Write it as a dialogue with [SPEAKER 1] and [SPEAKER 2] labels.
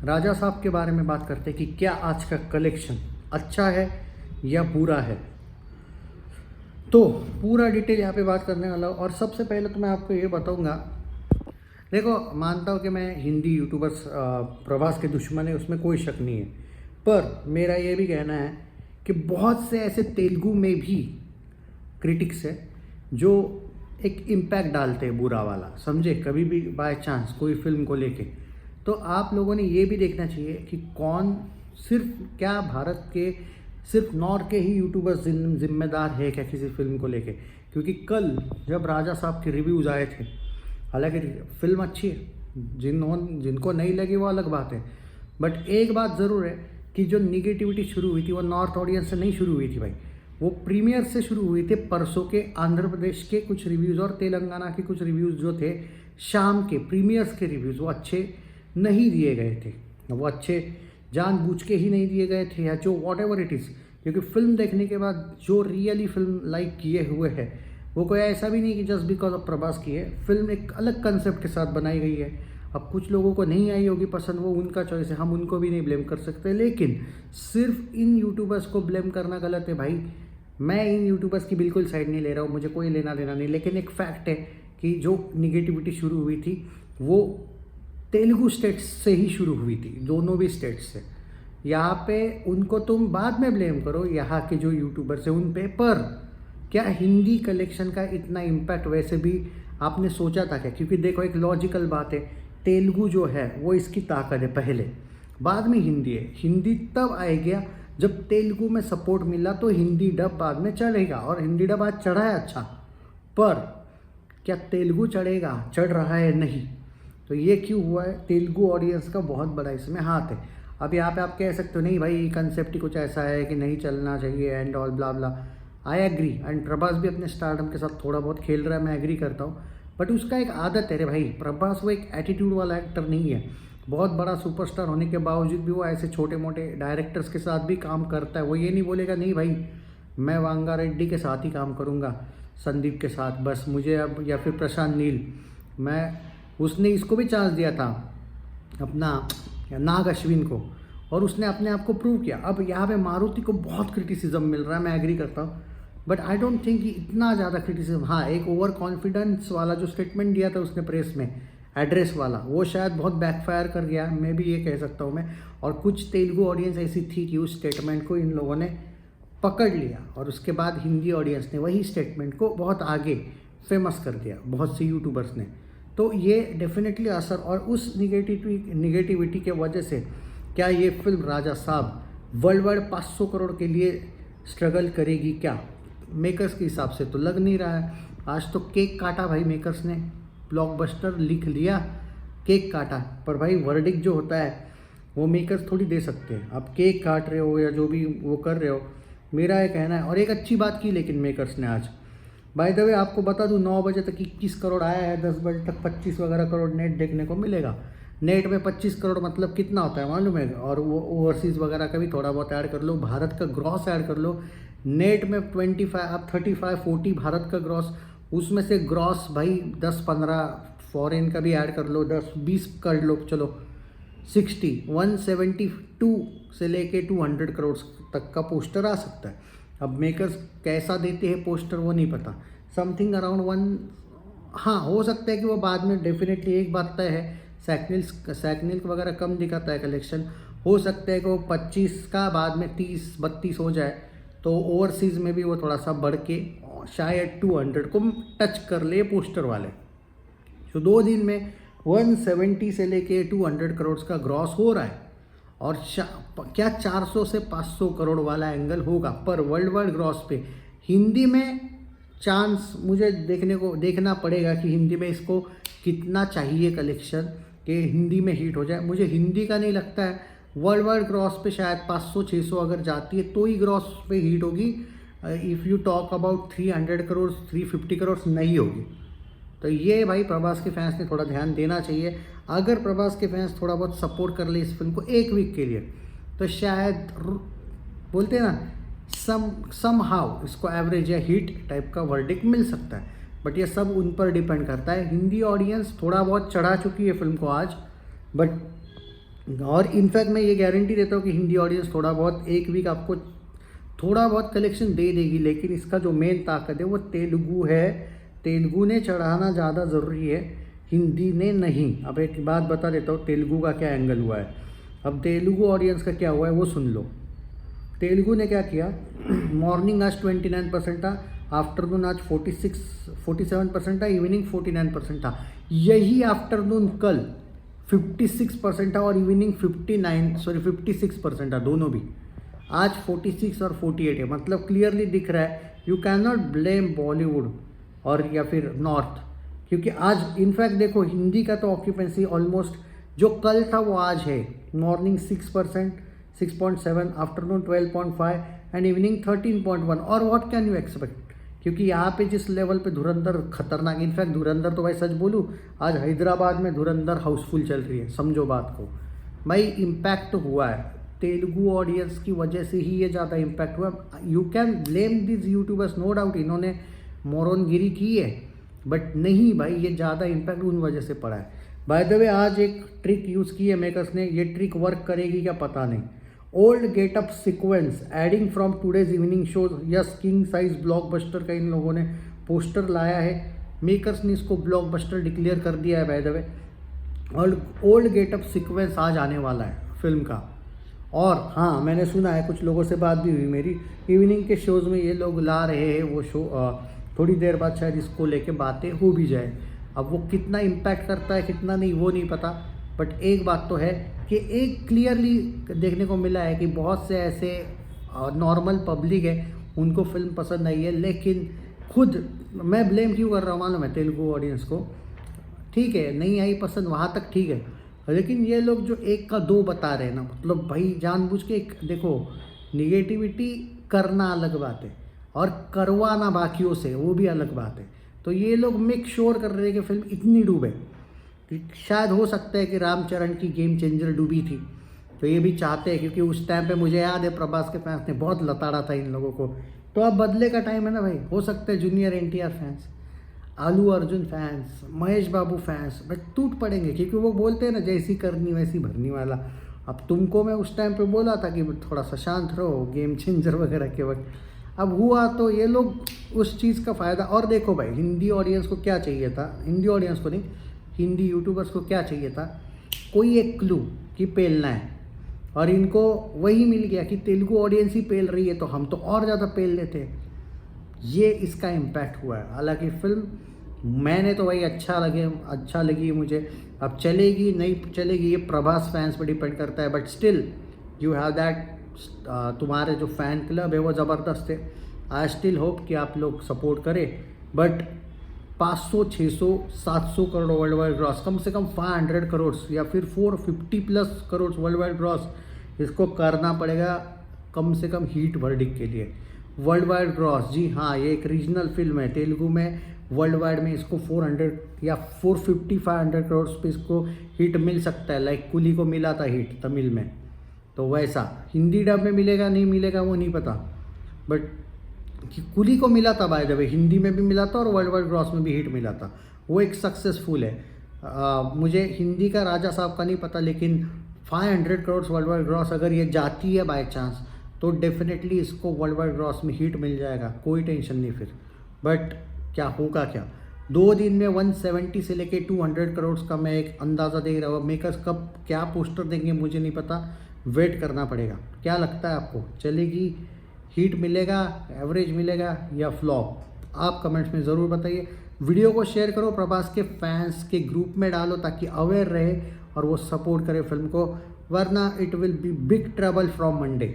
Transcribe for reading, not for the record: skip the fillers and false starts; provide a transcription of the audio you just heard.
[SPEAKER 1] राजा साहब के बारे में बात करते हैं कि क्या आज का कलेक्शन अच्छा है या बुरा है। तो पूरा डिटेल यहाँ पे बात करने वाला हूँ। और सबसे पहले तो मैं आपको ये बताऊँगा, देखो मानता हूँ कि मैं हिंदी यूट्यूबर्स प्रभास के दुश्मन है, उसमें कोई शक नहीं है। पर मेरा ये भी कहना है कि बहुत से ऐसे तेलुगु में भी क्रिटिक्स है जो एक इम्पैक्ट डालते हैं बुरा वाला, समझे, कभी भी बाय चांस कोई फिल्म को लेके। तो आप लोगों ने ये भी देखना चाहिए कि कौन, सिर्फ क्या भारत के सिर्फ नॉर्थ के ही यूट्यूबर्स जिम्मेदार है क्या किसी फिल्म को लेके। क्योंकि कल जब राजा साहब के रिव्यूज़ आए थे, हालांकि फिल्म अच्छी है, जिनको नहीं लगी वो अलग बात है, बट एक बात ज़रूर है कि जो निगेटिविटी शुरू हुई थी वो नॉर्थ ऑडियंस से नहीं शुरू हुई थी भाई, वो प्रीमियर से शुरू हुई थी। परसों के आंध्र प्रदेश के कुछ रिव्यूज़ और तेलंगाना के कुछ रिव्यूज़ जो थे, शाम के प्रीमियर्स के रिव्यूज़ वो अच्छे नहीं दिए गए थे, वो अच्छे जानबूझ के ही नहीं दिए गए थे, या जो वॉट एवर इट इज़। क्योंकि फिल्म देखने के बाद जो रियली फिल्म लाइक किए हुए है, वो कोई ऐसा भी नहीं कि जस्ट बिकॉज ऑफ प्रभास की है। फिल्म एक अलग कंसेप्ट के साथ बनाई गई है। अब कुछ लोगों को नहीं आई होगी पसंद, वो उनका चॉइस है, हम उनको भी नहीं ब्लेम कर सकते। लेकिन सिर्फ इन यूट्यूबर्स को ब्लेम करना गलत है भाई। मैं इन यूट्यूबर्स की बिल्कुल साइड नहीं ले रहा हूँ, मुझे कोई लेना देना नहीं। लेकिन एक फैक्ट है कि जो निगेटिविटी शुरू हुई थी वो तेलुगु स्टेट्स से ही शुरू हुई थी, दोनों भी स्टेट्स से। यहाँ पे उनको तुम बाद में ब्लेम करो, यहाँ के जो यूट्यूबर्स हैं उन पे। पर क्या हिंदी कलेक्शन का इतना इम्पैक्ट वैसे भी आपने सोचा था क्या? क्योंकि देखो एक लॉजिकल बात है, तेलुगु जो है वो इसकी ताकत है पहले, बाद में हिंदी है। हिंदी तब आएगा जब तेलुगु में सपोर्ट मिला, तो हिंदी डब बाद में चढ़ेगा। और हिंदी डब आज चढ़ा है अच्छा, पर क्या तेलुगु चढ़ रहा है? नहीं। तो ये क्यों हुआ है? तेलुगु ऑडियंस का बहुत बड़ा इसमें हाथ है। अब यहाँ पे आप कह सकते हो नहीं भाई कंसेप्ट ही कुछ ऐसा है कि नहीं चलना चाहिए and all blah blah. I agree, and Prabhas भी अपने स्टारडम के साथ थोड़ा बहुत खेल रहा है, मैं एग्री करता हूँ। बट उसका एक आदत है रे भाई, प्रभास वो एक एटीट्यूड वाला एक्टर नहीं है। बहुत बड़ा सुपरस्टार होने के बावजूद भी वो ऐसे छोटे मोटे डायरेक्टर्स के साथ भी काम करता है। वो ये नहीं बोलेगा नहीं भाई मैं वांगा रेड्डी के साथ ही काम करूँगा, संदीप के साथ बस मुझे अब, या फिर प्रशांत नील। उसने इसको भी चांस दिया था अपना नाग अश्विन को, और उसने अपने आप को प्रूव किया। अब यहाँ पे मारुति को बहुत क्रिटिसिज्म मिल रहा है, मैं एग्री करता हूँ, बट आई डोंट थिंक कि इतना ज़्यादा क्रिटिसिज्म। हाँ, एक ओवर कॉन्फिडेंस वाला जो स्टेटमेंट दिया था उसने प्रेस में, एड्रेस वाला, वो शायद बहुत बैकफायर कर गया, मैं भी ये कह सकता हूँ मैं। और कुछ तेलुगु ऑडियंस ऐसी थी कि उस स्टेटमेंट को इन लोगों ने पकड़ लिया, और उसके बाद हिंदी ऑडियंस ने वही स्टेटमेंट को बहुत आगे फेमस कर दिया, बहुत सी यूट्यूबर्स ने। तो ये डेफिनेटली असर, और उस निगेटिविटी के वजह से क्या ये फिल्म राजा साहब वर्ल्ड वाइड 500 करोड़ के लिए स्ट्रगल करेगी क्या? मेकर्स के हिसाब से तो लग नहीं रहा है। आज तो केक काटा भाई मेकर्स ने, ब्लॉकबस्टर लिख लिया, केक काटा। पर भाई वर्डिक जो होता है वो मेकर्स थोड़ी दे सकते हैं। आप केक काट रहे हो या जो भी वो कर रहे हो, मेरा ये कहना है। और एक अच्छी बात की लेकिन मेकर्स ने आज, बाय द वे आपको बता दूं, 9 बजे तक 21 करोड़ आया है, 10 बजे तक 25 वगैरह करोड़ नेट देखने को मिलेगा। नेट में 25 करोड़ मतलब कितना होता है मालूम है? और वो ओवरसीज़ वगैरह का भी थोड़ा बहुत ऐड कर लो, भारत का ग्रॉस ऐड कर लो। नेट में 25, आप 35 40 भारत का ग्रॉस, उसमें से ग्रॉस भाई 10-15 फॉरेन का भी ऐड कर लो, 10-20 कर लो, चलो 60, 172 से लेके 200 करोड़ तक का पोस्टर आ सकता है। अब मेकर्स कैसा देते हैं पोस्टर वो नहीं पता, समथिंग अराउंड 1। हाँ, हो सकता है कि वो बाद में, डेफिनेटली एक बात तय है, सैकनिल वगैरह कम दिखाता है कलेक्शन, हो सकता है कि वो 25 का बाद में 30-32 हो जाए, तो ओवरसीज़ में भी वो थोड़ा सा बढ़ के शायद 200 को टच कर ले पोस्टर वाले। तो 2 दिन में 170 से लेके 200 करोड़ का ग्रॉस हो रहा है। और क्या 400 से 500 करोड़ वाला एंगल होगा? पर वर्ल्ड वाइड ग्रॉस पे हिंदी में चांस मुझे देखना पड़ेगा कि हिंदी में इसको कितना चाहिए कलेक्शन कि हिंदी में हिट हो जाए। मुझे हिंदी का नहीं लगता है। वर्ल्ड वाइड ग्रॉस पे शायद 500-600 अगर जाती है तो ही ग्रॉस पे हिट होगी। If you talk about 300 crore 350 crore नहीं होगी। तो ये भाई प्रभास के फैंस ने थोड़ा ध्यान देना चाहिए। अगर प्रभास के फैंस थोड़ा बहुत सपोर्ट कर ले इस फिल्म को एक वीक के लिए, तो शायद बोलते हैं ना सम हाउ इसको एवरेज या हिट टाइप का वर्डिक्ट मिल सकता है। बट ये सब उन पर डिपेंड करता है। हिंदी ऑडियंस थोड़ा बहुत चढ़ा चुकी है फिल्म को आज, बट और इनफैक्ट मैं ये गारंटी देता हूँ कि हिंदी ऑडियंस थोड़ा बहुत एक वीक आपको थोड़ा बहुत कलेक्शन दे देगी, लेकिन इसका जो मेन ताकत है वो तेलुगु है। तेलुगु ने चढ़ाना ज़्यादा ज़रूरी है, हिंदी ने नहीं। अब एक बात बता देता हूँ तेलुगु का क्या एंगल हुआ है। अब तेलुगु ऑडियंस का क्या हुआ है वो सुन लो। तेलुगु ने क्या किया, मॉर्निंग आज 29% था, आफ्टरनून आज 47% था, इवनिंग 49% था। यही आफ्टरनून कल 56% था और इवनिंग 56% था, दोनों भी। आज 46 और 48 है, मतलब क्लियरली दिख रहा है you can not blame Bollywood और या फिर नॉर्थ, क्योंकि आज इनफैक्ट देखो हिंदी का तो ऑक्यूपेंसी ऑलमोस्ट जो कल था वो आज है। Morning 6%, 6.7, afternoon 12.5 and evening 13.1। और व्हाट कैन यू एक्सपेक्ट, क्योंकि यहाँ पे जिस लेवल पे धुरंधर खतरनाक, इनफैक्ट धुरंधर तो भाई सच बोलूँ आज हैदराबाद में धुरंधर हाउसफुल चल रही है, समझो बात को भाई। इम्पैक्ट तो हुआ है तेलुगु ऑडियंस की वजह से ही, ये ज़्यादा इम्पैक्ट हुआ। You can blame this YouTubers, no doubt इन्होंने मोरनगिरी की है, बट नहीं भाई ये ज़्यादा इम्पैक्ट उन वजह से पड़ा है। बाय द वे आज एक ट्रिक यूज़ की है मेकर्स ने, ये ट्रिक वर्क करेगी क्या पता नहीं। Old getup sequence adding from today's evening shows, yes king size blockbuster का इन लोगों ने पोस्टर लाया है। मेकर्स ने इसको ब्लॉकबस्टर डिक्लेयर कर दिया है बाय द वे। और ओल्ड गेटअप सीक्वेंस आज आने वाला है फिल्म का। और हाँ मैंने सुना है, कुछ लोगों से बात भी हुई मेरी, इवनिंग के शोज़ में ये लोग ला रहे हैं वो शो, थोड़ी देर बाद शायद इसको लेके बातें हो भी जाए। अब वो कितना इम्पैक्ट करता है कितना नहीं वो नहीं पता, बट एक बात तो है कि एक क्लियरली देखने को मिला है कि बहुत से ऐसे नॉर्मल पब्लिक है उनको फिल्म पसंद आई है। लेकिन खुद मैं ब्लेम क्यों कर रहा हूँ मालूम है तेलुगु ऑडियंस को, ठीक है नहीं आई पसंद वहाँ तक ठीक है, लेकिन ये लोग जो एक का दो बता रहे हैं ना, मतलब भाई जानबूझ के एक देखो निगेटिविटी करना अलग बात है और करवाना बाकियों से वो भी अलग बात है। तो ये लोग मेक श्योर कर रहे हैं कि फिल्म इतनी डूबे, शायद हो सकता है कि रामचरण की गेम चेंजर डूबी थी तो ये भी चाहते हैं, क्योंकि उस टाइम पे मुझे याद है प्रभास के फैंस ने बहुत लताड़ा था इन लोगों को। तो अब बदले का टाइम है ना भाई, हो सकता है जूनियर एनटीआर फैंस, आलू अर्जुन फैंस, महेश बाबू फैंस भाई टूट पड़ेंगे, क्योंकि वो बोलते हैं ना जैसी करनी वैसी भरनी वाला। अब तुमको मैं उस टाइम पे बोला था कि थोड़ा सा शांत रहो गेम चेंजर वगैरह के वक्त, अब हुआ तो ये लोग उस चीज़ का फ़ायदा। और देखो भाई हिंदी ऑडियंस को क्या चाहिए था, हिंदी ऑडियंस को नहीं हिंदी यूट्यूबर्स को क्या चाहिए था, कोई एक क्लू कि पेलना है, और इनको वही मिल गया कि तेलुगु ऑडियंस ही पेल रही है तो हम तो और ज़्यादा पेल लेते। ये इसका इम्पैक्ट हुआ है। हालांकि फिल्म मैंने तो वही अच्छा लगी मुझे। अब चलेगी नहीं चलेगी ये प्रभास फैंस पर डिपेंड करता है, but still you have that, तुम्हारे जो फ़ैन क्लब है वो ज़बरदस्त है। आई स्टिल होप कि आप लोग सपोर्ट करें, but 500, 600, 700 crore world wide gross, कम से कम 500 करोड़ या फिर 450 plus crore world wide gross इसको करना पड़ेगा कम से कम हीट वर्डिक के लिए। वर्ल्ड वाइड ग्रॉस, जी हाँ ये एक रीजनल फिल्म है तेलुगु में, वर्ल्ड वाइड में इसको 400 या 450, 500 करोड़ पे इसको हिट मिल सकता है। लाइक कुली को मिला था हिट तमिल में, तो वैसा हिंदी डब में मिलेगा नहीं मिलेगा वो नहीं पता, बट कुली को मिला था बाय द वे, हिंदी में भी मिला था और वर्ल्ड वाइड ग्रॉस में भी हिट मिला था, वो एक सक्सेसफुल है। मुझे हिंदी का राजा साहब का नहीं पता, लेकिन 500 करोड़ वर्ल्ड वाइड ग्रॉस अगर ये जाती है बाय चांस तो डेफिनेटली इसको वर्ल्ड वाइड ग्रॉस में हिट मिल जाएगा, कोई टेंशन नहीं फिर। बट क्या होगा क्या, 2 दिन में 170 से लेके 200 करोड़ का मैं एक अंदाज़ा दे रहा हूँ। मेकर्स कब क्या पोस्टर देंगे मुझे नहीं पता, वेट करना पड़ेगा। क्या लगता है आपको, चलेगी, हिट मिलेगा, एवरेज मिलेगा या फ्लॉप? आप कमेंट्स में ज़रूर बताइए। वीडियो को शेयर करो, प्रभास के फैंस के ग्रुप में डालो ताकि अवेयर रहे और वो सपोर्ट करे फिल्म को, वरना it will be big trouble from Monday.